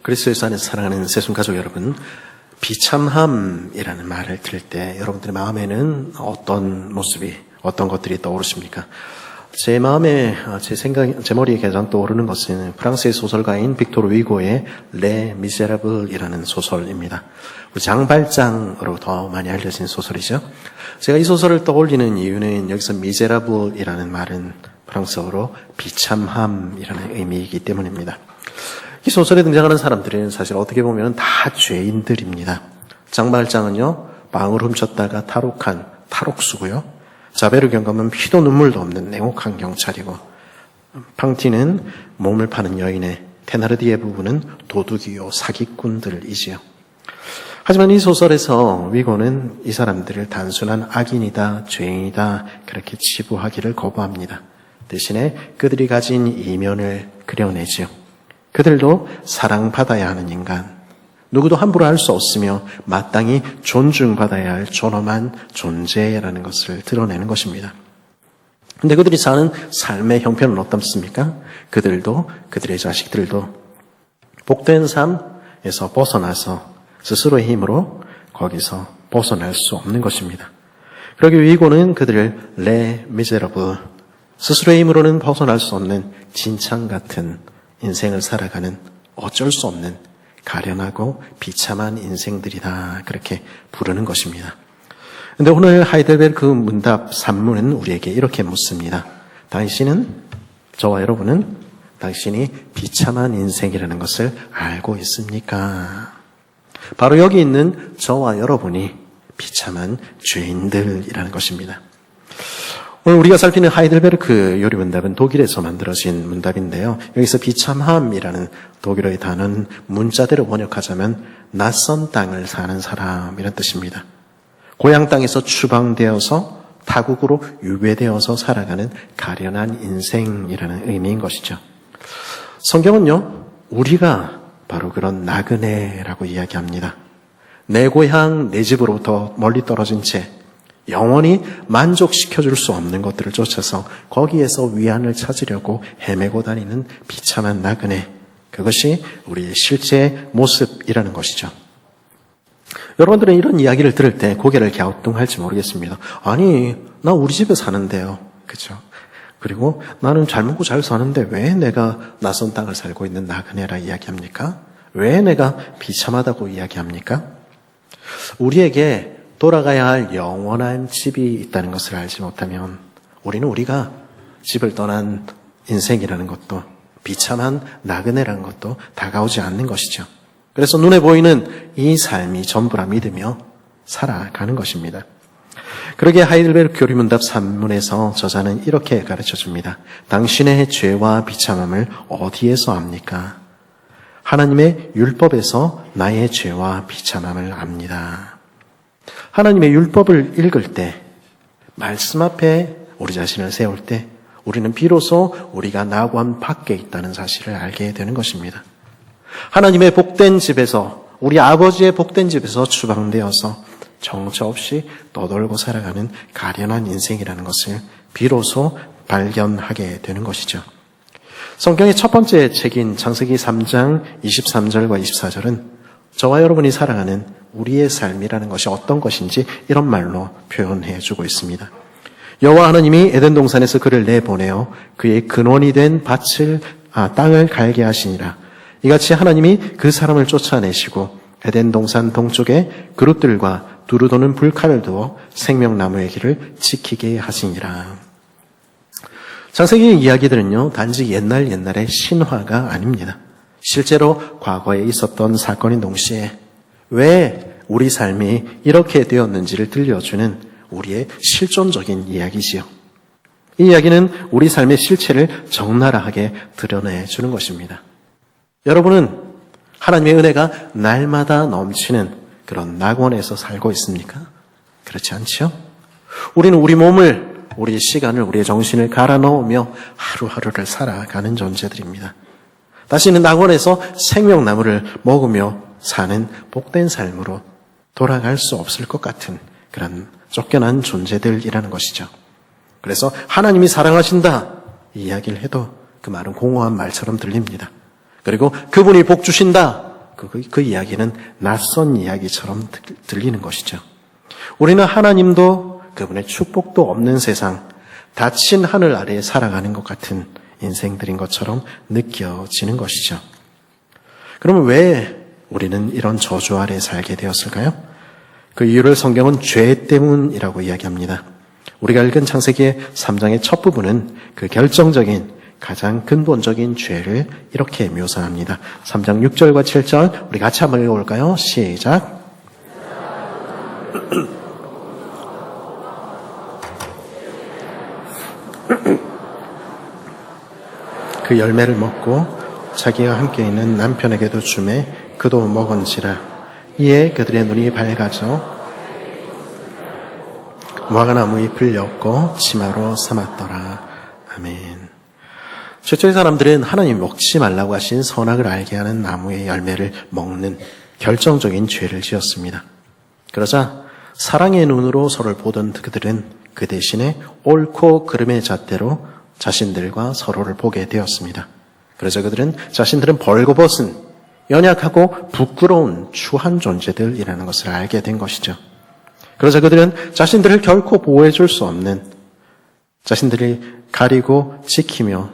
그리스도 안에서 사랑하는 새순 가족 여러분, 비참함이라는 말을 들을 때 여러분들의 마음에는 어떤 모습이, 어떤 것들이 떠오르십니까? 제 마음에, 제 머리에 가장 떠오르는 것은 프랑스의 소설가인 빅토르 위고의 레 미제라블이라는 소설입니다. 장발장으로 더 많이 알려진 소설이죠. 제가 이 소설을 떠올리는 이유는 여기서 미제라블이라는 말은 프랑스어로 비참함이라는 의미이기 때문입니다. 이 소설에 등장하는 사람들은 사실 어떻게 보면 다 죄인들입니다. 장발장은요, 빵을 훔쳤다가 탈옥한 탈옥수고요. 자베르 경감은 피도 눈물도 없는 냉혹한 경찰이고, 팡티는 몸을 파는 여인의, 테나르디에 부부는 도둑이요 사기꾼들이지요. 하지만 이 소설에서 위고는 이 사람들을 단순한 악인이다, 죄인이다 그렇게 치부하기를 거부합니다. 대신에 그들이 가진 이면을 그려내지요. 그들도 사랑받아야 하는 인간, 누구도 함부로 할 수 없으며 마땅히 존중받아야 할 존엄한 존재라는 것을 드러내는 것입니다. 근데 그들이 사는 삶의 형편은 어떻습니까? 그들도 그들의 자식들도 복된 삶에서 벗어나서 스스로의 힘으로 거기서 벗어날 수 없는 것입니다. 그러기 위고는 그들을 레 미제러블, 스스로의 힘으로는 벗어날 수 없는 진창 같은 인생을 살아가는 어쩔 수 없는 가련하고 비참한 인생들이다 그렇게 부르는 것입니다. 그런데 오늘 하이델베르크 문답 3문은 우리에게 이렇게 묻습니다. 당신은, 저와 여러분은 당신이 비참한 인생이라는 것을 알고 있습니까? 바로 여기 있는 저와 여러분이 비참한 죄인들이라는 것입니다. 오늘 우리가 살피는 하이델베르크 요리 문답은 독일에서 만들어진 문답인데요. 여기서 비참함이라는 독일어의 단어는 문자대로 번역하자면 낯선 땅을 사는 사람 이런 뜻입니다. 고향 땅에서 추방되어서 타국으로 유배되어서 살아가는 가련한 인생이라는 의미인 것이죠. 성경은요, 우리가 바로 그런 나그네라고 이야기합니다. 내 고향, 내 집으로부터 멀리 떨어진 채 영원히 만족시켜줄 수 없는 것들을 쫓아서 거기에서 위안을 찾으려고 헤매고 다니는 비참한 나그네, 그것이 우리의 실제 모습이라는 것이죠. 여러분들은 이런 이야기를 들을 때 고개를 갸우뚱할지 모르겠습니다. 아니, 나 우리 집에 사는데요. 그죠? 그리고 나는 잘 먹고 잘 사는데 왜 내가 낯선 땅을 살고 있는 나그네라 이야기합니까? 왜 내가 비참하다고 이야기합니까? 우리에게 돌아가야 할 영원한 집이 있다는 것을 알지 못하면 우리는 우리가 집을 떠난 인생이라는 것도 비참한 나그네라는 것도 다가오지 않는 것이죠. 그래서 눈에 보이는 이 삶이 전부라 믿으며 살아가는 것입니다. 그러기에 하이델베르크 교리문답 3문에서 저자는 이렇게 가르쳐줍니다. 당신의 죄와 비참함을 어디에서 압니까? 하나님의 율법에서 나의 죄와 비참함을 압니다. 하나님의 율법을 읽을 때, 말씀 앞에 우리 자신을 세울 때 우리는 비로소 우리가 낙원 밖에 있다는 사실을 알게 되는 것입니다. 하나님의 복된 집에서, 우리 아버지의 복된 집에서 추방되어서 정처 없이 떠돌고 살아가는 가련한 인생이라는 것을 비로소 발견하게 되는 것이죠. 성경의 첫 번째 책인 창세기 3장 23절과 24절은 저와 여러분이 살아가는 우리의 삶이라는 것이 어떤 것인지 이런 말로 표현해 주고 있습니다. 여호와 하나님이 에덴 동산에서 그를 내보내어 그의 근원이 된 땅을 갈게 하시니라. 이같이 하나님이 그 사람을 쫓아내시고 에덴 동산 동쪽에 그룹들과 두루 도는 불칼을 두어 생명나무의 길을 지키게 하시니라. 창세기 이야기들은요, 단지 옛날의 신화가 아닙니다. 실제로 과거에 있었던 사건인 동시에 왜 우리 삶이 이렇게 되었는지를 들려주는 우리의 실존적인 이야기지요. 이 이야기는 우리 삶의 실체를 적나라하게 드러내주는 것입니다. 여러분은 하나님의 은혜가 날마다 넘치는 그런 낙원에서 살고 있습니까? 그렇지 않지요? 우리는 우리 몸을, 우리의 시간을, 우리의 정신을 갈아 넣으며 하루하루를 살아가는 존재들입니다. 다시는 낙원에서 생명나무를 먹으며 사는 복된 삶으로 돌아갈 수 없을 것 같은 그런 쫓겨난 존재들이라는 것이죠. 그래서 하나님이 사랑하신다 이 이야기를 해도 그 말은 공허한 말처럼 들립니다. 그리고 그분이 복 주신다. 그 이야기는 낯선 이야기처럼 들리는 것이죠. 우리는 하나님도 그분의 축복도 없는 세상, 닫힌 하늘 아래에 살아가는 것 같은 인생들인 것처럼 느껴지는 것이죠. 그러면 왜 우리는 이런 저주 아래에 살게 되었을까요? 그 이유를 성경은 죄 때문이라고 이야기합니다. 우리가 읽은 창세기의 3장의 첫 부분은 그 결정적인 가장 근본적인 죄를 이렇게 묘사합니다. 3장 6절과 7절 우리 같이 한번 읽어볼까요? 시작. 그 열매를 먹고 자기가 함께 있는 남편에게도 주매 그도 먹은지라. 이에 그들의 눈이 밝아져 무화과나무 잎을 엮고 치마로 삼았더라. 아멘. 최초의 사람들은 하나님 먹지 말라고 하신 선악을 알게 하는 나무의 열매를 먹는 결정적인 죄를 지었습니다. 그러자 사랑의 눈으로 서로를 보던 그들은 그 대신에 옳고 그름의 잣대로 자신들과 서로를 보게 되었습니다. 그래서 그들은 자신들은 벌거벗은 연약하고 부끄러운 추한 존재들이라는 것을 알게 된 것이죠. 그러자 그들은 자신들을 결코 보호해 줄 수 없는, 자신들이 가리고 지키며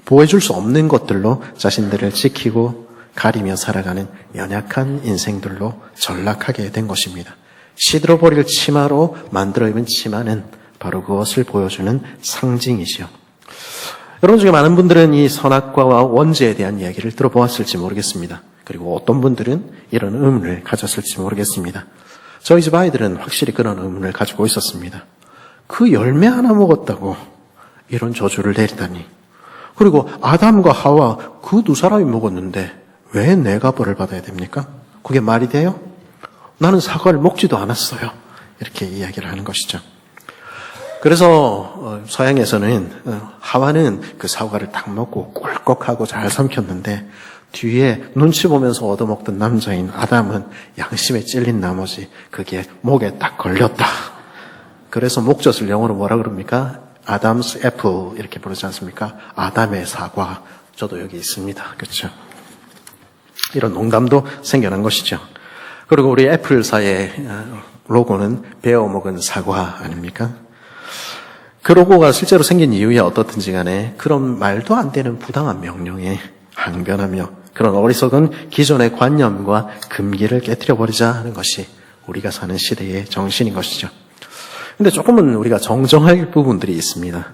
보호해 줄 수 없는 것들로 자신들을 지키고 가리며 살아가는 연약한 인생들로 전락하게 된 것입니다. 시들어버릴 치마로 만들어 입은 치마는 바로 그것을 보여주는 상징이지요. 여러분 중에 많은 분들은 이 선악과 원죄에 대한 이야기를 들어보았을지 모르겠습니다. 그리고 어떤 분들은 이런 의문을 가졌을지 모르겠습니다. 저희 집 아이들은 확실히 그런 의문을 가지고 있었습니다. 그 열매 하나 먹었다고 이런 저주를 내리다니. 그리고 아담과 하와 그 두 사람이 먹었는데 왜 내가 벌을 받아야 됩니까? 그게 말이 돼요? 나는 사과를 먹지도 않았어요. 이렇게 이야기를 하는 것이죠. 그래서 서양에서는 하와는 그 사과를 딱 먹고 꿀꺽하고 잘 삼켰는데 뒤에 눈치 보면서 얻어먹던 남자인 아담은 양심에 찔린 나머지 그게 목에 딱 걸렸다. 그래서 목젖을 영어로 뭐라 그럽니까? 아담스 애플 이렇게 부르지 않습니까? 아담의 사과. 저도 여기 있습니다. 그렇죠? 이런 농담도 생겨난 것이죠. 그리고 우리 애플사의 로고는 베어먹은 사과 아닙니까? 그 로고가 실제로 생긴 이유에 어떻든지 간에 그런 말도 안 되는 부당한 명령에 항변하며 그런 어리석은 기존의 관념과 금기를 깨트려버리자 하는 것이 우리가 사는 시대의 정신인 것이죠. 근데 조금은 우리가 정정할 부분들이 있습니다.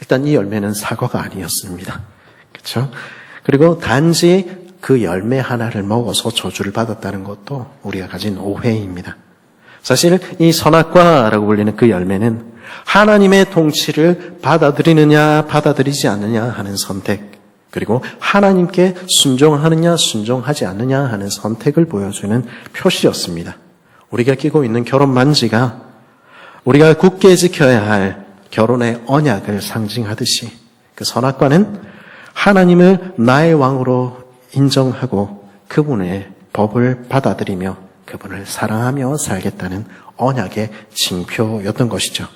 일단 이 열매는 사과가 아니었습니다. 그렇죠? 그리고 단지 그 열매 하나를 먹어서 저주를 받았다는 것도 우리가 가진 오해입니다. 사실 이 선악과라고 불리는 그 열매는 하나님의 통치를 받아들이느냐 받아들이지 않느냐 하는 선택, 그리고 하나님께 순종하느냐 순종하지 않느냐 하는 선택을 보여주는 표시였습니다. 우리가 끼고 있는 결혼 반지가 우리가 굳게 지켜야 할 결혼의 언약을 상징하듯이 그 선악과는 하나님을 나의 왕으로 인정하고 그분의 법을 받아들이며 그분을 사랑하며 살겠다는 언약의 징표였던 것이죠.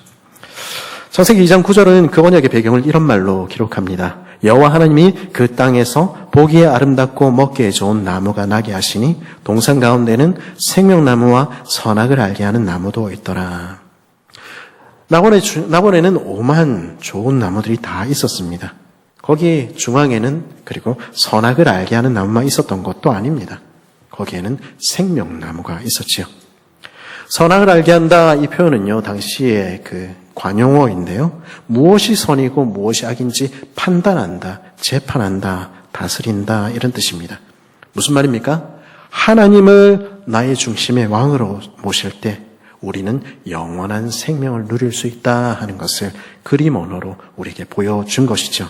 창세기 2장 9절은 그 언약의 배경을 이런 말로 기록합니다. 여호와 하나님이 그 땅에서 보기에 아름답고 먹기에 좋은 나무가 나게 하시니 동산 가운데는 생명나무와 선악을 알게 하는 나무도 있더라. 낙원에는 오만 좋은 나무들이 다 있었습니다. 거기 중앙에는 그리고 선악을 알게 하는 나무만 있었던 것도 아닙니다. 거기에는 생명나무가 있었지요. 선악을 알게 한다 이 표현은요 당시의 그 관용어인데요. 무엇이 선이고 무엇이 악인지 판단한다, 재판한다, 다스린다 이런 뜻입니다. 무슨 말입니까? 하나님을 나의 중심의 왕으로 모실 때 우리는 영원한 생명을 누릴 수 있다 하는 것을 그림 언어로 우리에게 보여준 것이죠.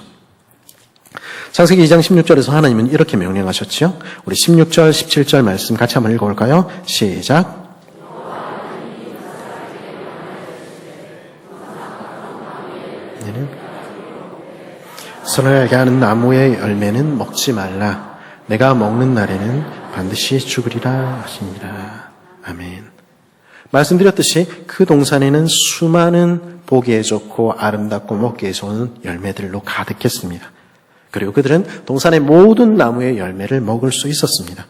창세기 2장 16절에서 하나님은 이렇게 명령하셨죠. 우리 16절, 17절 말씀 같이 한번 읽어볼까요? 시작. 선을 알게 하는 나무의 열매는 먹지 말라. 내가 먹는 날에는 반드시 죽으리라 하시니라. 아멘. 말씀드렸듯이 그 동산에는 수많은 보기에 좋고 아름답고 먹기에 좋은 열매들로 가득했습니다. 그리고 그들은 동산의 모든 나무의 열매를 먹을 수 있었습니다.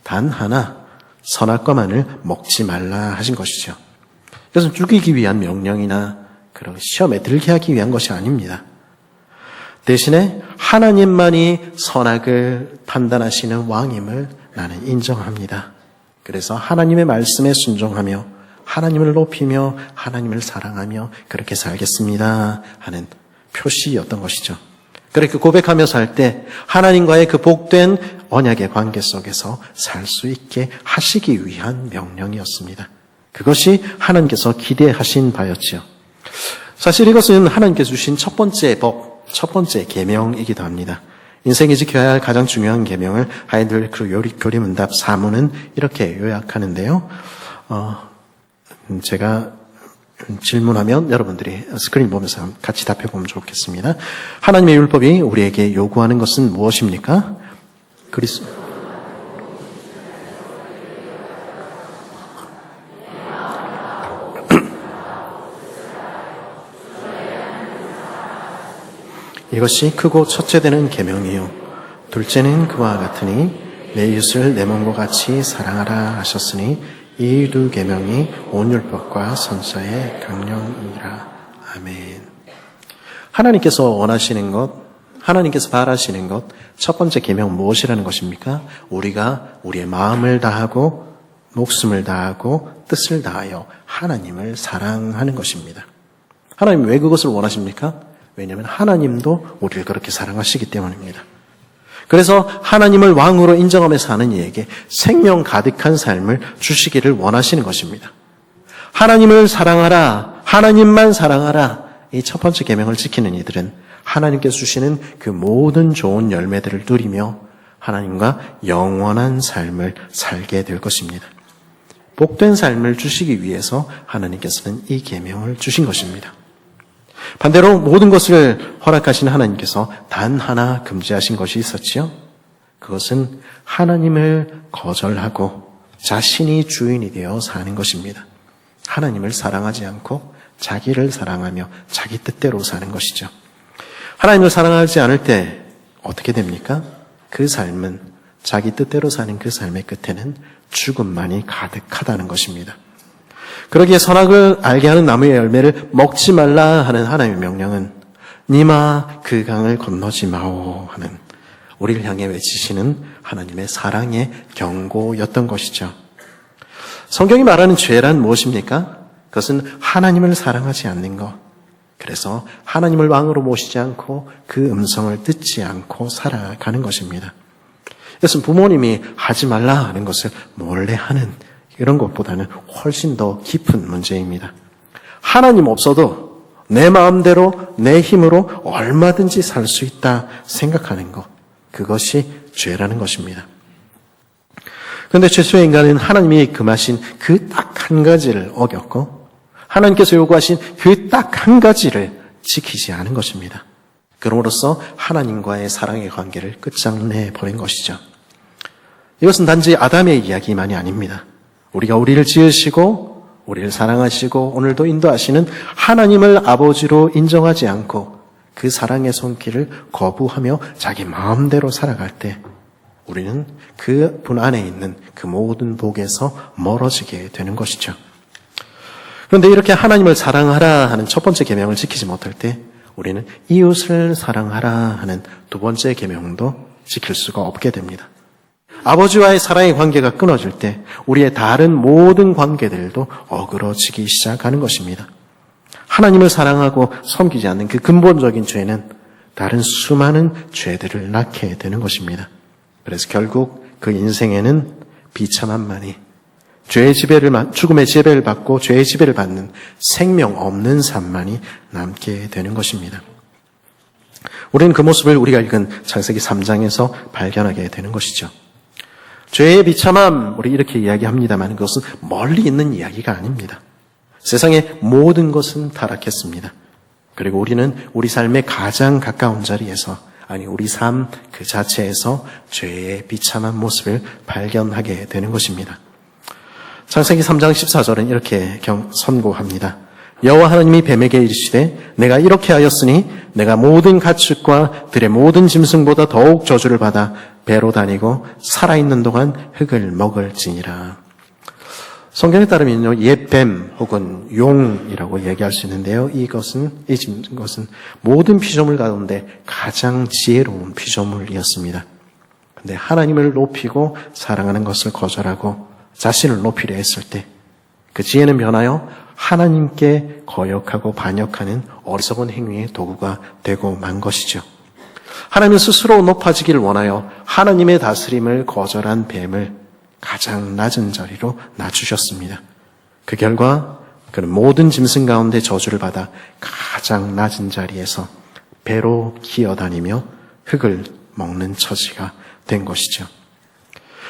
단 하나 선악과만을 먹지 말라 하신 것이죠. 이것은 죽이기 위한 명령이나 그런 시험에 들게 하기 위한 것이 아닙니다. 대신에 하나님만이 선악을 판단하시는 왕임을 나는 인정합니다. 그래서 하나님의 말씀에 순종하며 하나님을 높이며 하나님을 사랑하며 그렇게 살겠습니다 하는 표시였던 것이죠. 그렇게 고백하며 살 때 하나님과의 그 복된 언약의 관계 속에서 살 수 있게 하시기 위한 명령이었습니다. 그것이 하나님께서 기대하신 바였지요. 사실 이것은 하나님께서 주신 첫 번째 법, 첫 번째 계명이기도 합니다. 인생에 지켜야 할 가장 중요한 계명을 하이델베르크 교리문답 4문은 이렇게 요약하는데요. 제가 질문하면 여러분들이 스크린 보면서 같이 답해 보면 좋겠습니다. 하나님의 율법이 우리에게 요구하는 것은 무엇입니까? 이것이 크고 첫째 되는 계명이요. 둘째는 그와 같으니 내 이웃을 내 몸과 같이 사랑하라 하셨으니 이 두 계명이 온 율법과 선자의 강령이라. 아멘. 하나님께서 원하시는 것, 하나님께서 바라시는 것, 첫 번째 계명은 무엇이라는 것입니까? 우리가 우리의 마음을 다하고 목숨을 다하고 뜻을 다하여 하나님을 사랑하는 것입니다. 하나님 왜 그것을 원하십니까? 왜냐하면 하나님도 우리를 그렇게 사랑하시기 때문입니다. 그래서 하나님을 왕으로 인정하며 사는 이에게 생명 가득한 삶을 주시기를 원하시는 것입니다. 하나님을 사랑하라, 하나님만 사랑하라. 이 첫 번째 계명을 지키는 이들은 하나님께서 주시는 그 모든 좋은 열매들을 누리며 하나님과 영원한 삶을 살게 될 것입니다. 복된 삶을 주시기 위해서 하나님께서는 이 계명을 주신 것입니다. 반대로 모든 것을 허락하신 하나님께서 단 하나 금지하신 것이 있었지요. 그것은 하나님을 거절하고 자신이 주인이 되어 사는 것입니다. 하나님을 사랑하지 않고 자기를 사랑하며 자기 뜻대로 사는 것이죠. 하나님을 사랑하지 않을 때 어떻게 됩니까? 그 삶은 자기 뜻대로 사는 그 삶의 끝에는 죽음만이 가득하다는 것입니다. 그러기에 선악을 알게 하는 나무의 열매를 먹지 말라 하는 하나님의 명령은 니마 그 강을 건너지 마오 하는 우리를 향해 외치시는 하나님의 사랑의 경고였던 것이죠. 성경이 말하는 죄란 무엇입니까? 그것은 하나님을 사랑하지 않는 것. 그래서 하나님을 왕으로 모시지 않고 그 음성을 듣지 않고 살아가는 것입니다. 이것은 부모님이 하지 말라 하는 것을 몰래 하는 이런 것보다는 훨씬 더 깊은 문제입니다. 하나님 없어도 내 마음대로 내 힘으로 얼마든지 살 수 있다 생각하는 것, 그것이 죄라는 것입니다. 그런데 최초의 인간은 하나님이 금하신 그 딱 한 가지를 어겼고 하나님께서 요구하신 그 딱 한 가지를 지키지 않은 것입니다. 그럼으로써 하나님과의 사랑의 관계를 끝장내 버린 것이죠. 이것은 단지 아담의 이야기만이 아닙니다. 우리가 우리를 지으시고 우리를 사랑하시고 오늘도 인도하시는 하나님을 아버지로 인정하지 않고 그 사랑의 손길을 거부하며 자기 마음대로 살아갈 때 우리는 그 분 안에 있는 그 모든 복에서 멀어지게 되는 것이죠. 그런데 이렇게 하나님을 사랑하라 하는 첫 번째 계명을 지키지 못할 때 우리는 이웃을 사랑하라 하는 두 번째 계명도 지킬 수가 없게 됩니다. 아버지와의 사랑의 관계가 끊어질 때 우리의 다른 모든 관계들도 어그러지기 시작하는 것입니다. 하나님을 사랑하고 섬기지 않는 그 근본적인 죄는 다른 수많은 죄들을 낳게 되는 것입니다. 그래서 결국 그 인생에는 비참함만이 죽음의 지배를 받고 죄의 지배를 받는 생명 없는 삶만이 남게 되는 것입니다. 우리는 그 모습을 우리가 읽은 창세기 3장에서 발견하게 되는 것이죠. 죄의 비참함, 우리 이렇게 이야기합니다만 그것은 멀리 있는 이야기가 아닙니다. 세상의 모든 것은 타락했습니다. 그리고 우리는 우리 삶의 가장 가까운 자리에서, 아니 우리 삶 그 자체에서 죄의 비참한 모습을 발견하게 되는 것입니다. 창세기 3장 14절은 이렇게 선고합니다. 여호와 하나님이 뱀에게 이르시되 내가 이렇게 하였으니 내가 모든 가축과 들의 모든 짐승보다 더욱 저주를 받아 배로 다니고 살아있는 동안 흙을 먹을지니라. 성경에 따르면요, 옛뱀 혹은 용이라고 얘기할 수 있는데요. 이 것은 모든 피조물 가운데 가장 지혜로운 피조물이었습니다. 근데 하나님을 높이고 사랑하는 것을 거절하고 자신을 높이려 했을 때 그 지혜는 변하여 하나님께 거역하고 반역하는 어리석은 행위의 도구가 되고 만 것이죠. 하나님 스스로 높아지기를 원하여 하나님의 다스림을 거절한 뱀을 가장 낮은 자리로 낮추셨습니다. 그 결과 그는 모든 짐승 가운데 저주를 받아 가장 낮은 자리에서 배로 기어다니며 흙을 먹는 처지가 된 것이죠.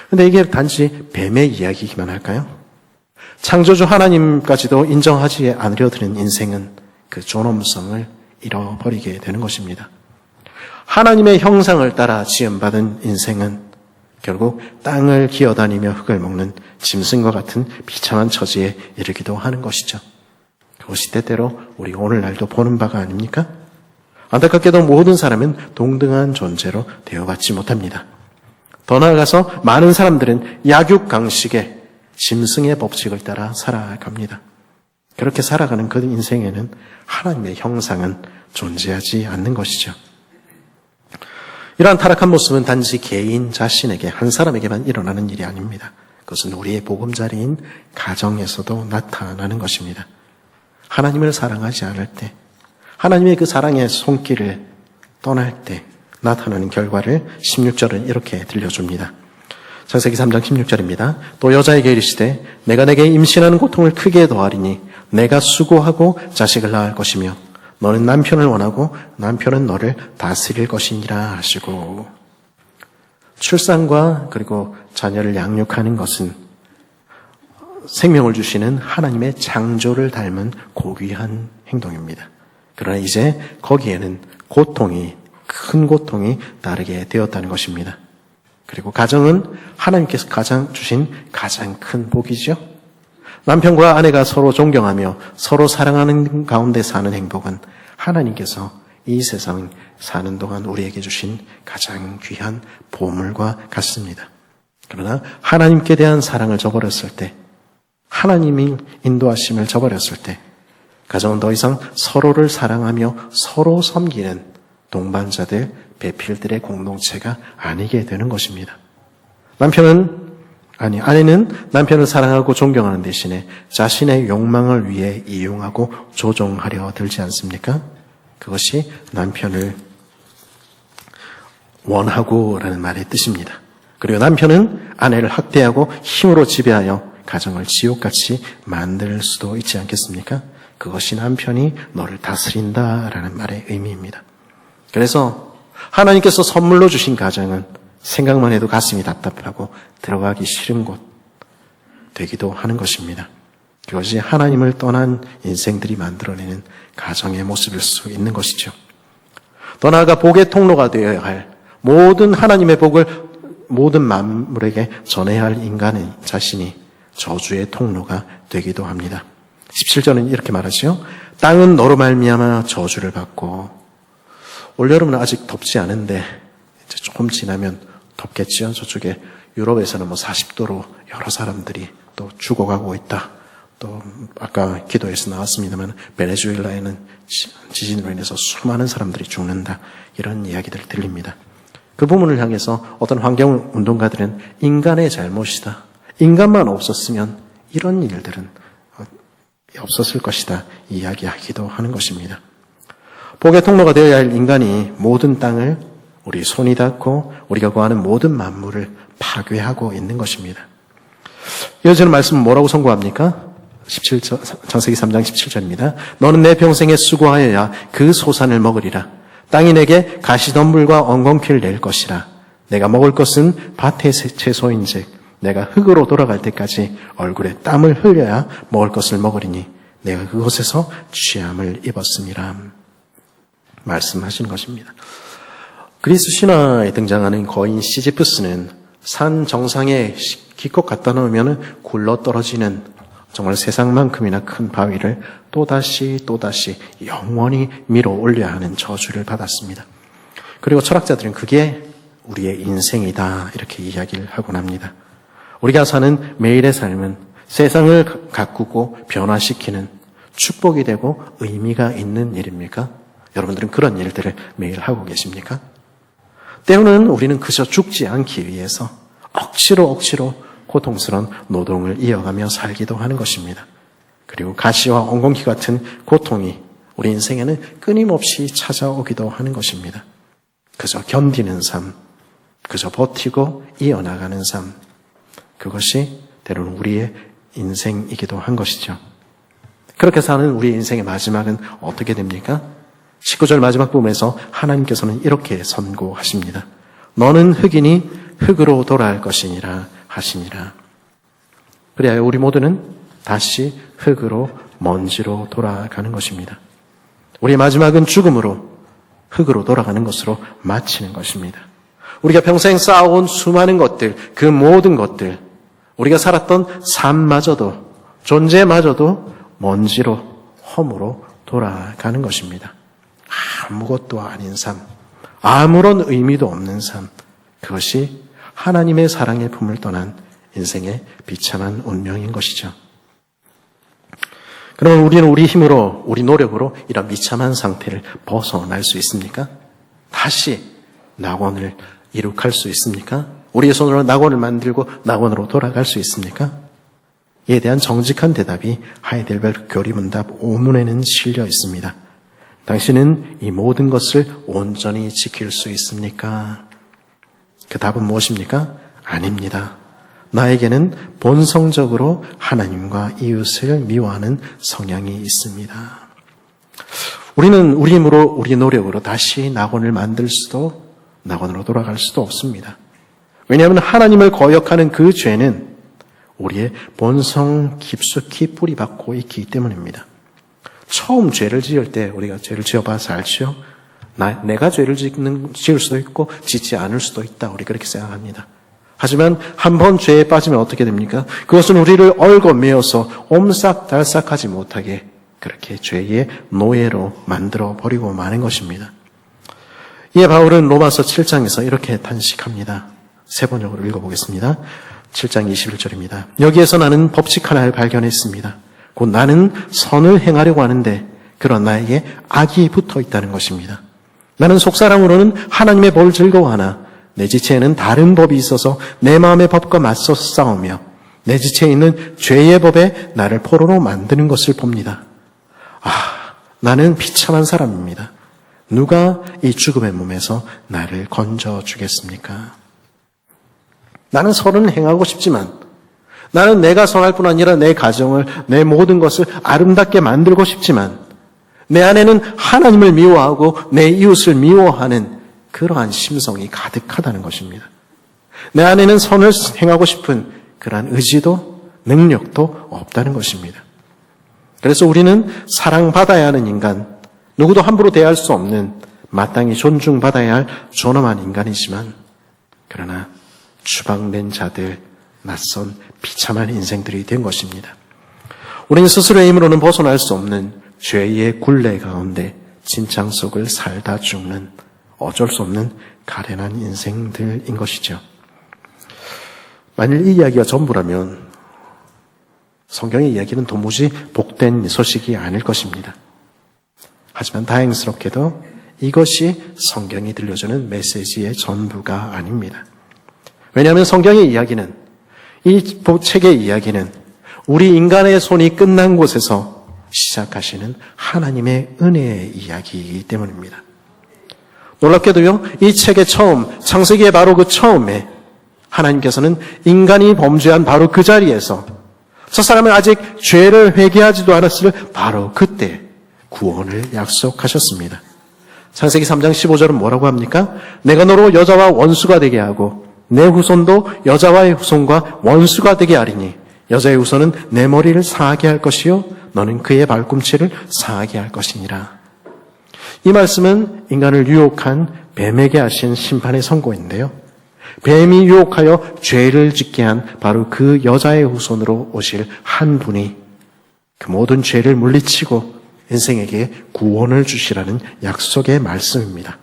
그런데 이게 단지 뱀의 이야기이기만 할까요? 창조주 하나님까지도 인정하지 않으려 드는 인생은 그 존엄성을 잃어버리게 되는 것입니다. 하나님의 형상을 따라 지음받은 인생은 결국 땅을 기어다니며 흙을 먹는 짐승과 같은 비참한 처지에 이르기도 하는 것이죠. 그것이 때때로 우리 오늘날도 보는 바가 아닙니까? 안타깝게도 모든 사람은 동등한 존재로 대우받지 못합니다. 더 나아가서 많은 사람들은 약육강식의 짐승의 법칙을 따라 살아갑니다. 그렇게 살아가는 그 인생에는 하나님의 형상은 존재하지 않는 것이죠. 이러한 타락한 모습은 단지 개인 자신에게 한 사람에게만 일어나는 일이 아닙니다. 그것은 우리의 보금자리인 가정에서도 나타나는 것입니다. 하나님을 사랑하지 않을 때, 하나님의 그 사랑의 손길을 떠날 때 나타나는 결과를 16절은 이렇게 들려줍니다. 창세기 3장 16절입니다. 또 여자에게 이르시되 내가 내게 임신하는 고통을 크게 더하리니 내가 수고하고 자식을 낳을 것이며 너는 남편을 원하고 남편은 너를 다스릴 것이니라 하시고, 출산과 그리고 자녀를 양육하는 것은 생명을 주시는 하나님의 창조를 닮은 고귀한 행동입니다. 그러나 이제 거기에는 큰 고통이 따르게 되었다는 것입니다. 그리고 가정은 하나님께서 주신 가장 큰 복이죠. 남편과 아내가 서로 존경하며 서로 사랑하는 가운데 사는 행복은 하나님께서 이 세상 사는 동안 우리에게 주신 가장 귀한 보물과 같습니다. 그러나 하나님께 대한 사랑을 저버렸을 때, 하나님이 인도하심을 저버렸을 때 가정은 더 이상 서로를 사랑하며 서로 섬기는 동반자들, 배필들의 공동체가 아니게 되는 것입니다. 아내는 남편을 사랑하고 존경하는 대신에 자신의 욕망을 위해 이용하고 조종하려 들지 않습니까? 그것이 남편을 원하고라는 말의 뜻입니다. 그리고 남편은 아내를 학대하고 힘으로 지배하여 가정을 지옥같이 만들 수도 있지 않겠습니까? 그것이 남편이 너를 다스린다라는 말의 의미입니다. 그래서 하나님께서 선물로 주신 가정은 생각만 해도 가슴이 답답하고 들어가기 싫은 곳 되기도 하는 것입니다. 그것이 하나님을 떠난 인생들이 만들어내는 가정의 모습일 수 있는 것이죠. 더 나아가 복의 통로가 되어야 할 모든 하나님의 복을 모든 만물에게 전해야 할 인간의 자신이 저주의 통로가 되기도 합니다. 17절은 이렇게 말하죠. 땅은 너로 말미암아 저주를 받고, 올여름은 아직 덥지 않은데 이제 조금 지나면 덥겠죠. 저쪽에 유럽에서는 40도로 여러 사람들이 또 죽어가고 있다. 또 아까 기도에서 나왔습니다만 베네수엘라에는 지진으로 인해서 수많은 사람들이 죽는다. 이런 이야기들이 들립니다. 그 부분을 향해서 어떤 환경운동가들은 인간의 잘못이다. 인간만 없었으면 이런 일들은 없었을 것이다. 이야기하기도 하는 것입니다. 복의 통로가 되어야 할 인간이 모든 땅을 우리 손이 닿고 우리가 구하는 모든 만물을 파괴하고 있는 것입니다. 이어지는 말씀은 뭐라고 선고합니까? 창세기 3장 17절입니다. 너는 내 평생에 수고하여야 그 소산을 먹으리라. 땅이 내게 가시덤불과 엉겅퀴를 낼 것이라. 내가 먹을 것은 밭의 채소인즉 내가 흙으로 돌아갈 때까지 얼굴에 땀을 흘려야 먹을 것을 먹으리니 내가 그곳에서 취함을 입었음이라. 말씀하시는 것입니다. 그리스 신화에 등장하는 거인 시지프스는 산 정상에 기껏 갖다 놓으면 굴러 떨어지는 정말 세상만큼이나 큰 바위를 또다시 영원히 밀어 올려야 하는 저주를 받았습니다. 그리고 철학자들은 그게 우리의 인생이다 이렇게 이야기를 하곤 합니다. 우리가 사는 매일의 삶은 세상을 가꾸고 변화시키는 축복이 되고 의미가 있는 일입니까? 여러분들은 그런 일들을 매일 하고 계십니까? 때로는 우리는 그저 죽지 않기 위해서 억지로 고통스러운 노동을 이어가며 살기도 하는 것입니다. 그리고 가시와 엉겅퀴 같은 고통이 우리 인생에는 끊임없이 찾아오기도 하는 것입니다. 그저 견디는 삶, 그저 버티고 이어나가는 삶, 그것이 때로는 우리의 인생이기도 한 것이죠. 그렇게 사는 우리 인생의 마지막은 어떻게 됩니까? 19절 마지막 부분에서 하나님께서는 이렇게 선고하십니다. 너는 흙이니 흙으로 돌아갈 것이니라 하시니라. 그래야 우리 모두는 다시 흙으로 먼지로 돌아가는 것입니다. 우리의 마지막은 죽음으로 흙으로 돌아가는 것으로 마치는 것입니다. 우리가 평생 쌓아온 수많은 것들, 그 모든 것들, 우리가 살았던 삶마저도, 존재마저도 먼지로, 험으로 돌아가는 것입니다. 아무것도 아닌 삶, 아무런 의미도 없는 삶, 그것이 하나님의 사랑의 품을 떠난 인생의 비참한 운명인 것이죠. 그러면 우리는 우리 힘으로, 우리 노력으로 이런 비참한 상태를 벗어날 수 있습니까? 다시 낙원을 이룩할 수 있습니까? 우리의 손으로 낙원을 만들고 낙원으로 돌아갈 수 있습니까? 이에 대한 정직한 대답이 하이델베르크 교리문답 5문에는 실려 있습니다. 당신은 이 모든 것을 온전히 지킬 수 있습니까? 그 답은 무엇입니까? 아닙니다. 나에게는 본성적으로 하나님과 이웃을 미워하는 성향이 있습니다. 우리는 우리 힘으로, 우리 노력으로 다시 낙원을 만들 수도, 낙원으로 돌아갈 수도 없습니다. 왜냐하면 하나님을 거역하는 그 죄는 우리의 본성 깊숙이 뿌리박고 있기 때문입니다. 처음 죄를 지을 때 우리가 죄를 지어봐서 알죠? 내가 죄를 지을 수도 있고 짓지 않을 수도 있다. 우리 그렇게 생각합니다. 하지만 한 번 죄에 빠지면 어떻게 됩니까? 그것은 우리를 얽어매어서 옴싹달싹하지 못하게 그렇게 죄의 노예로 만들어 버리고 마는 것입니다. 이에 바울은 로마서 7장에서 이렇게 탄식합니다. 세 번역으로 읽어보겠습니다. 7장 21절입니다. 여기에서 나는 법칙 하나를 발견했습니다. 곧 나는 선을 행하려고 하는데 그런 나에게 악이 붙어 있다는 것입니다. 나는 속사람으로는 하나님의 법을 즐거워하나 내 지체에는 다른 법이 있어서 내 마음의 법과 맞서서 싸우며 내 지체에 있는 죄의 법에 나를 포로로 만드는 것을 봅니다. 나는 비참한 사람입니다. 누가 이 죽음의 몸에서 나를 건져주겠습니까? 나는 선은 행하고 싶지만 나는 내가 선할 뿐 아니라 내 가정을, 내 모든 것을 아름답게 만들고 싶지만 내 안에는 하나님을 미워하고 내 이웃을 미워하는 그러한 심성이 가득하다는 것입니다. 내 안에는 선을 행하고 싶은 그러한 의지도 능력도 없다는 것입니다. 그래서 우리는 사랑받아야 하는 인간, 누구도 함부로 대할 수 없는 마땅히 존중받아야 할 존엄한 인간이지만 그러나 추방된 자들, 낯선 비참한 인생들이 된 것입니다. 우리는 스스로의 힘으로는 벗어날 수 없는 죄의 굴레 가운데 진창 속을 살다 죽는 어쩔 수 없는 가련한 인생들인 것이죠. 만일 이 이야기가 전부라면 성경의 이야기는 도무지 복된 소식이 아닐 것입니다. 하지만 다행스럽게도 이것이 성경이 들려주는 메시지의 전부가 아닙니다. 왜냐하면 성경의 이야기는, 이 책의 이야기는 우리 인간의 손이 끝난 곳에서 시작하시는 하나님의 은혜의 이야기이기 때문입니다. 놀랍게도요, 이 책의 처음, 창세기의 바로 그 처음에 하나님께서는 인간이 범죄한 바로 그 자리에서 저 사람은 아직 죄를 회개하지도 않았을 바로 그때 구원을 약속하셨습니다. 창세기 3장 15절은 뭐라고 합니까? 내가 너로 여자와 원수가 되게 하고 내 후손도 여자와의 후손과 원수가 되게 하리니 여자의 후손은 내 머리를 상하게 할 것이요 너는 그의 발꿈치를 상하게 할 것이니라. 이 말씀은 인간을 유혹한 뱀에게 하신 심판의 선고인데요. 뱀이 유혹하여 죄를 짓게 한 바로 그 여자의 후손으로 오실 한 분이 그 모든 죄를 물리치고 인생에게 구원을 주시라는 약속의 말씀입니다.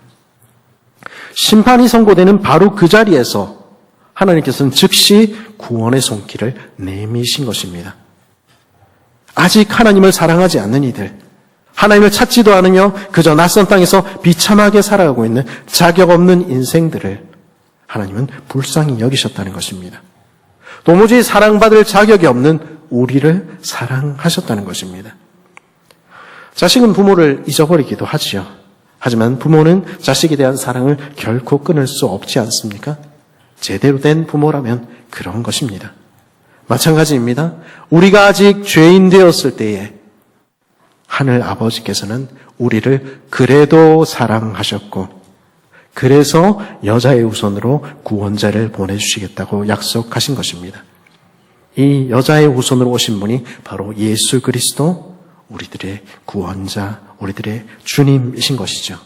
심판이 선고되는 바로 그 자리에서 하나님께서는 즉시 구원의 손길을 내미신 것입니다. 아직 하나님을 사랑하지 않는 이들, 하나님을 찾지도 않으며 그저 낯선 땅에서 비참하게 살아가고 있는 자격 없는 인생들을 하나님은 불쌍히 여기셨다는 것입니다. 도무지 사랑받을 자격이 없는 우리를 사랑하셨다는 것입니다. 자식은 부모를 잊어버리기도 하지요. 하지만 부모는 자식에 대한 사랑을 결코 끊을 수 없지 않습니까? 제대로 된 부모라면 그런 것입니다. 마찬가지입니다. 우리가 아직 죄인 되었을 때에 하늘 아버지께서는 우리를 그래도 사랑하셨고 그래서 여자의 후손으로 구원자를 보내주시겠다고 약속하신 것입니다. 이 여자의 후손으로 오신 분이 바로 예수 그리스도, 우리들의 구원자, 우리들의 주님이신 것이죠.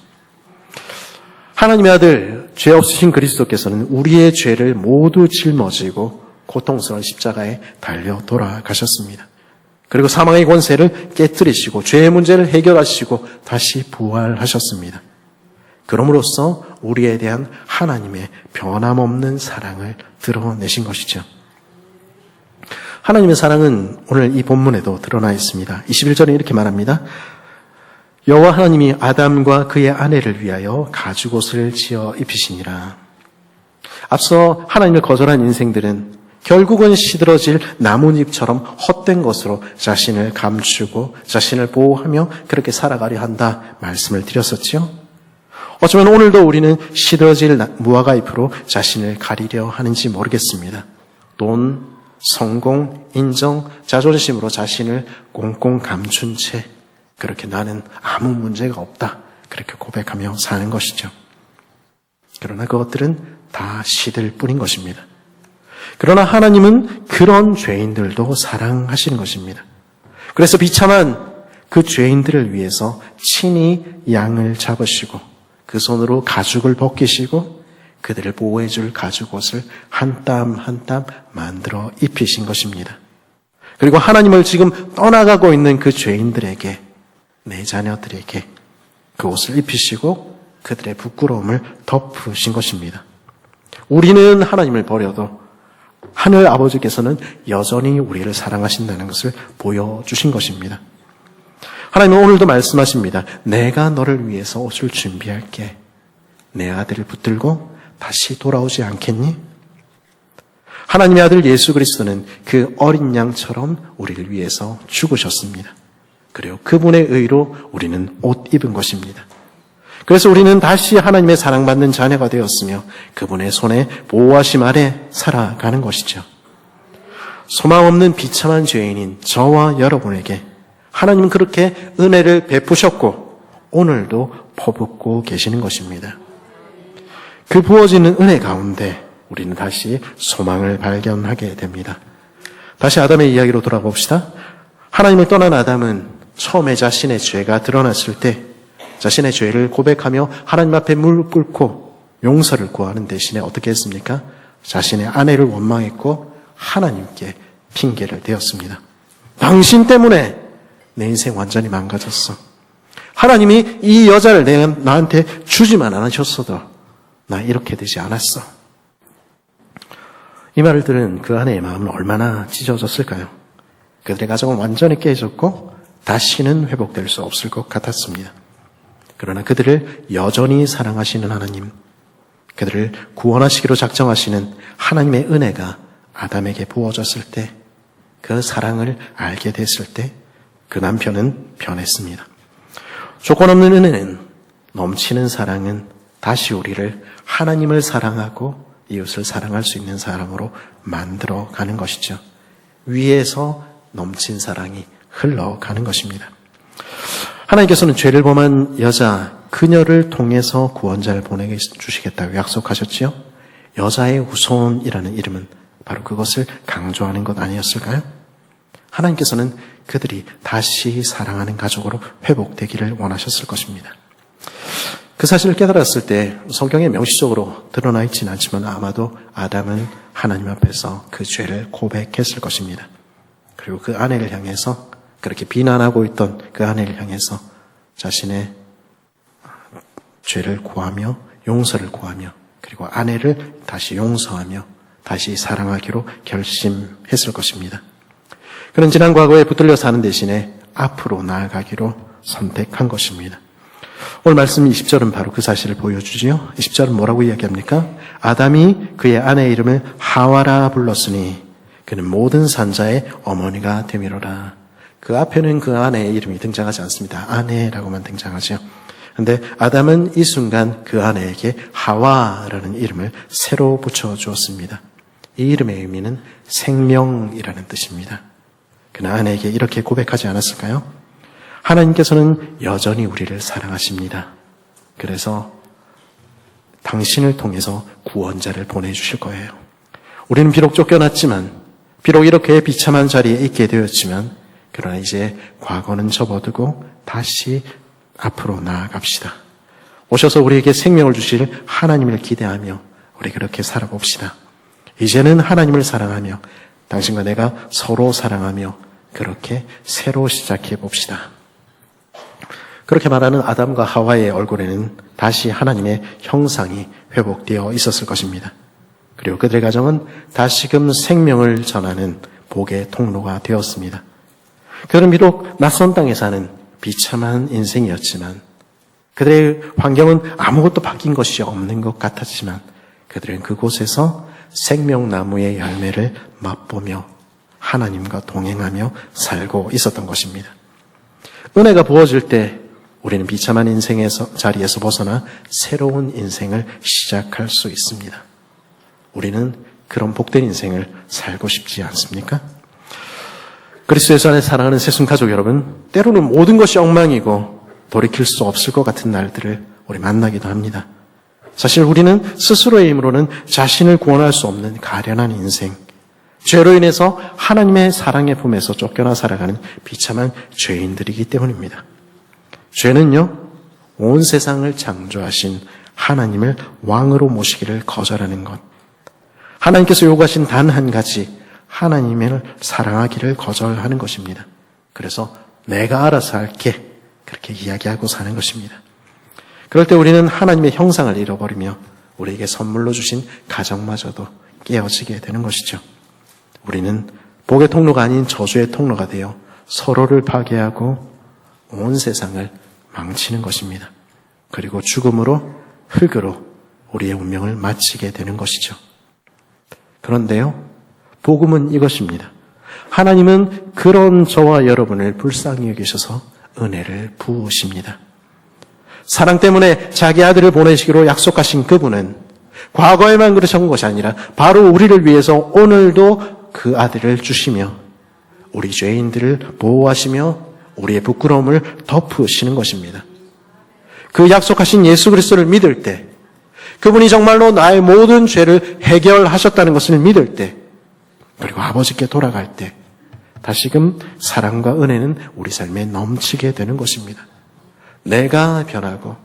하나님의 아들, 죄 없으신 그리스도께서는 우리의 죄를 모두 짊어지고 고통스러운 십자가에 달려 돌아가셨습니다. 그리고 사망의 권세를 깨뜨리시고 죄의 문제를 해결하시고 다시 부활하셨습니다. 그럼으로써 우리에 대한 하나님의 변함없는 사랑을 드러내신 것이죠. 하나님의 사랑은 오늘 이 본문에도 드러나 있습니다. 21절에 이렇게 말합니다. 여호와 하나님이 아담과 그의 아내를 위하여 가죽옷을 지어 입히시니라. 앞서 하나님을 거절한 인생들은 결국은 시들어질 나뭇잎처럼 헛된 것으로 자신을 감추고 자신을 보호하며 그렇게 살아가려 한다 말씀을 드렸었죠. 어쩌면 오늘도 우리는 시들어질 무화과 잎으로 자신을 가리려 하는지 모르겠습니다. 돈, 성공, 인정, 자존심으로 자신을 꽁꽁 감춘 채 그렇게 나는 아무 문제가 없다 그렇게 고백하며 사는 것이죠. 그러나 그것들은 다 시들 뿐인 것입니다. 그러나 하나님은 그런 죄인들도 사랑하시는 것입니다. 그래서 비참한 그 죄인들을 위해서 친히 양을 잡으시고 그 손으로 가죽을 벗기시고 그들을 보호해줄 가죽옷을 한 땀 한 땀 만들어 입히신 것입니다. 그리고 하나님을 지금 떠나가고 있는 그 죄인들에게, 내 자녀들에게 그 옷을 입히시고 그들의 부끄러움을 덮으신 것입니다. 우리는 하나님을 버려도 하늘 아버지께서는 여전히 우리를 사랑하신다는 것을 보여주신 것입니다. 하나님은 오늘도 말씀하십니다. 내가 너를 위해서 옷을 준비할게. 내 아들을 붙들고 다시 돌아오지 않겠니? 하나님의 아들 예수 그리스도는 그 어린 양처럼 우리를 위해서 죽으셨습니다. 그리고 그분의 의로 우리는 옷 입은 것입니다. 그래서 우리는 다시 하나님의 사랑받는 자녀가 되었으며 그분의 손에 보호하심 아래 살아가는 것이죠. 소망 없는 비참한 죄인인 저와 여러분에게 하나님은 그렇게 은혜를 베푸셨고 오늘도 퍼붓고 계시는 것입니다. 그 부어지는 은혜 가운데 우리는 다시 소망을 발견하게 됩니다. 다시 아담의 이야기로 돌아봅시다. 하나님을 떠난 아담은 처음에 자신의 죄가 드러났을 때 자신의 죄를 고백하며 하나님 앞에 무릎 꿇고 용서를 구하는 대신에 어떻게 했습니까? 자신의 아내를 원망했고 하나님께 핑계를 대었습니다. 당신 때문에 내 인생 완전히 망가졌어. 하나님이 이 여자를 나한테 주지만 않으셨어도 나 이렇게 되지 않았어. 이 말을 들은 그 아내의 마음은 얼마나 찢어졌을까요? 그들의 가정은 완전히 깨졌고 다시는 회복될 수 없을 것 같았습니다. 그러나 그들을 여전히 사랑하시는 하나님, 그들을 구원하시기로 작정하시는 하나님의 은혜가 아담에게 부어졌을 때, 그 사랑을 알게 됐을 때 그 남편은 변했습니다. 조건 없는 은혜는, 넘치는 사랑은 다시 우리를 하나님을 사랑하고 이웃을 사랑할 수 있는 사람으로 만들어가는 것이죠. 위에서 넘친 사랑이 흘러가는 것입니다. 하나님께서는 죄를 범한 여자, 그녀를 통해서 구원자를 보내주시겠다고 약속하셨지요. 여자의 후손이라는 이름은 바로 그것을 강조하는 것 아니었을까요? 하나님께서는 그들이 다시 사랑하는 가족으로 회복되기를 원하셨을 것입니다. 그 사실을 깨달았을 때 성경에 명시적으로 드러나 있지는 않지만 아마도 아담은 하나님 앞에서 그 죄를 고백했을 것입니다. 그리고 그 아내를 향해서 그렇게 비난하고 있던 그 아내를 향해서 자신의 죄를 구하며 용서를 구하며 그리고 아내를 다시 용서하며 다시 사랑하기로 결심했을 것입니다. 그는 지난 과거에 붙들려 사는 대신에 앞으로 나아가기로 선택한 것입니다. 오늘 말씀 20절은 바로 그 사실을 보여주지요. 20절은 뭐라고 이야기합니까? 아담이 그의 아내의 이름을 하와라 불렀으니 그는 모든 산자의 어머니가 되미로라. 그 앞에는 그 아내의 이름이 등장하지 않습니다. 아내라고만 등장하죠. 그런데 아담은 이 순간 그 아내에게 하와라는 이름을 새로 붙여주었습니다. 이 이름의 의미는 생명이라는 뜻입니다. 그는 아내에게 이렇게 고백하지 않았을까요? 하나님께서는 여전히 우리를 사랑하십니다. 그래서 당신을 통해서 구원자를 보내주실 거예요. 우리는 비록 쫓겨났지만, 비록 이렇게 비참한 자리에 있게 되었지만, 그러나 이제 과거는 접어두고 다시 앞으로 나아갑시다. 오셔서 우리에게 생명을 주실 하나님을 기대하며 우리 그렇게 살아봅시다. 이제는 하나님을 사랑하며 당신과 내가 서로 사랑하며 그렇게 새로 시작해 봅시다. 그렇게 말하는 아담과 하와의 얼굴에는 다시 하나님의 형상이 회복되어 있었을 것입니다. 그리고 그들의 가정은 다시금 생명을 전하는 복의 통로가 되었습니다. 그들은 비록 낯선 땅에 사는 비참한 인생이었지만 그들의 환경은 아무것도 바뀐 것이 없는 것 같았지만 그들은 그곳에서 생명나무의 열매를 맛보며 하나님과 동행하며 살고 있었던 것입니다. 은혜가 부어질 때 우리는 비참한 인생에서 자리에서 벗어나 새로운 인생을 시작할 수 있습니다. 우리는 그런 복된 인생을 살고 싶지 않습니까? 그리스도 예수 안에 사랑하는 새순 가족 여러분, 때로는 모든 것이 엉망이고 돌이킬 수 없을 것 같은 날들을 우리 만나기도 합니다. 사실 우리는 스스로의 힘으로는 자신을 구원할 수 없는 가련한 인생, 죄로 인해서 하나님의 사랑의 품에서 쫓겨나 살아가는 비참한 죄인들이기 때문입니다. 죄는요, 온 세상을 창조하신 하나님을 왕으로 모시기를 거절하는 것, 하나님께서 요구하신 단 한 가지, 하나님을 사랑하기를 거절하는 것입니다. 그래서 내가 알아서 할게, 그렇게 이야기하고 사는 것입니다. 그럴 때 우리는 하나님의 형상을 잃어버리며 우리에게 선물로 주신 가정마저도 깨어지게 되는 것이죠. 우리는 복의 통로가 아닌 저주의 통로가 되어 서로를 파괴하고 온 세상을 망치는 것입니다. 그리고 죽음으로, 흙으로 우리의 운명을 마치게 되는 것이죠. 그런데요, 복음은 이것입니다. 하나님은 그런 저와 여러분을 불쌍히 여기셔서 은혜를 부으십니다. 사랑 때문에 자기 아들을 보내시기로 약속하신 그분은 과거에만 그러신 것이 아니라 바로 우리를 위해서 오늘도 그 아들을 주시며 우리 죄인들을 보호하시며 우리의 부끄러움을 덮으시는 것입니다. 그 약속하신 예수 그리스도를 믿을 때, 그분이 정말로 나의 모든 죄를 해결하셨다는 것을 믿을 때, 그리고 아버지께 돌아갈 때 다시금 사랑과 은혜는 우리 삶에 넘치게 되는 것입니다. 내가 변하고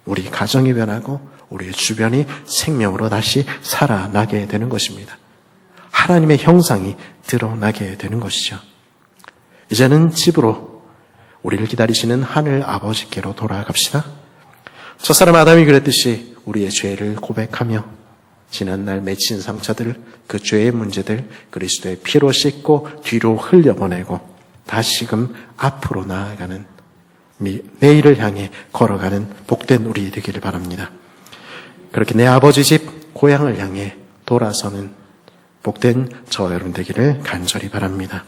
우리 가정이 변하고 우리의 주변이 생명으로 다시 살아나게 되는 것입니다. 하나님의 형상이 드러나게 되는 것이죠. 이제는 집으로 우리를 기다리시는 하늘 아버지께로 돌아갑시다. 첫사람 아담이 그랬듯이 우리의 죄를 고백하며 지난날 맺힌 상처들, 그 죄의 문제들 그리스도의 피로 씻고 뒤로 흘려보내고 다시금 앞으로 나아가는, 내일을 향해 걸어가는 복된 우리 되기를 바랍니다. 그렇게 내 아버지 집 고향을 향해 돌아서는 복된 저 여러분 되기를 간절히 바랍니다.